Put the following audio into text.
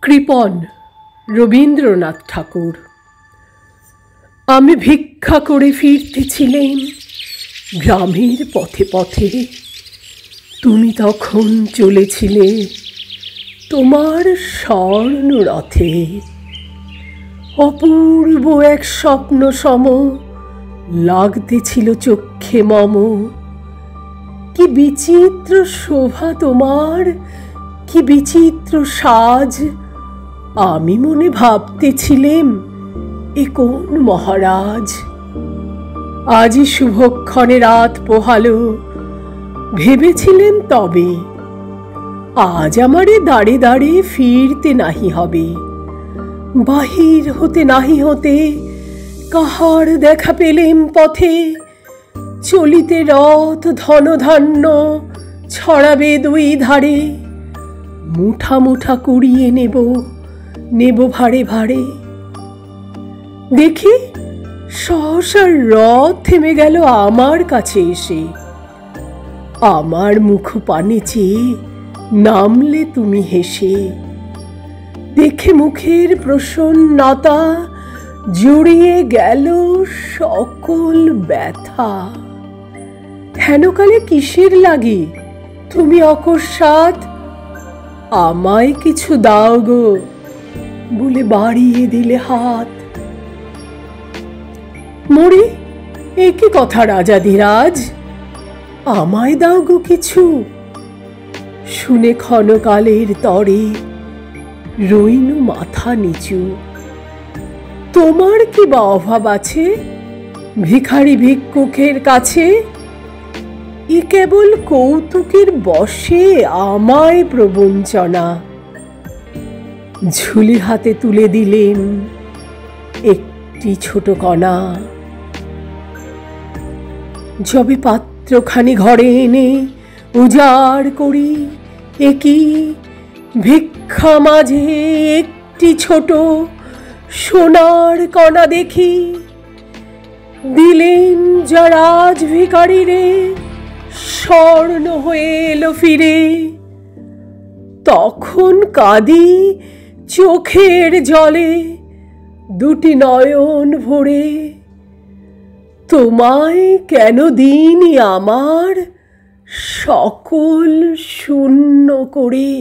কৃপণ রবীন্দ্রনাথ ঠাকুর। আমি ভিক্ষা করে ফিরতেছিলেম গ্রামের পথে পথে, তুমি তখন চলেছিলে তোমার স্বর্ণরথে। অপূর্ব এক স্বপ্ন সম লাগতেছিল চক্ষে মম। কি বিচিত্র শোভা তোমার, কি বিচিত্র সাজ। আমি মনে ভাবতেছিলেম এ কোন মহারাজ। আজই শুভক্ষণে রাত পোহালো, ভেবেছিলেম তবে আজ আমারে দাঁড়ে দাঁড়ে ফিরতে নাহি হবে। বাহির হতে নাহি হতে কাহার দেখা পেলেম পথে। চলিতে রথ ধনধান্য ছড়াবে দুই ধারে। মুঠা মুঠা কুড়িয়ে নেব নেব ভাড়ে ভাড়ে। দেখি সহসা রথ থেমে গেল আমার কাছে এসে। আমার মুখ পানে চেয়ে নামলে তুমি হেসে। দেখে মুখের প্রসন্নতা জুড়িয়ে গেল সকল ব্যথা। হেনকালে কিসের লাগি তুমি অকস্মাৎ আমায় কিছু দাও গো বলে বাড়িয়ে দিলে হাত। মরি এ কি কথা রাজাধিরাজ, আমায় দাও গো কিছু। শুনে ক্ষণকালের তরে রইনু মাথা নিচু। তোমার কি বা অভাব আছে ভিখারি ভিক্ষুকের কাছে? এ কেবল কৌতুকের বশে আমায় প্রবঞ্চনা। ঝুলি হাতে তুলে দিলেম একটি ছোট কণা। যবে পাত্রখানি ঘরে এনে উজাড় করি, একই ভিক্ষা মাঝে একটি ছোট সোনার কণা দেখি। দিলেন যা রাজ ভিখারি রে, স্বর্ণ হয়ে এলো ফিরে। তখন কাঁদি চোখের জলে দুটি নয়ন ভরে। তোমায় কেন দিইনি আমার সকল শূন্য করে।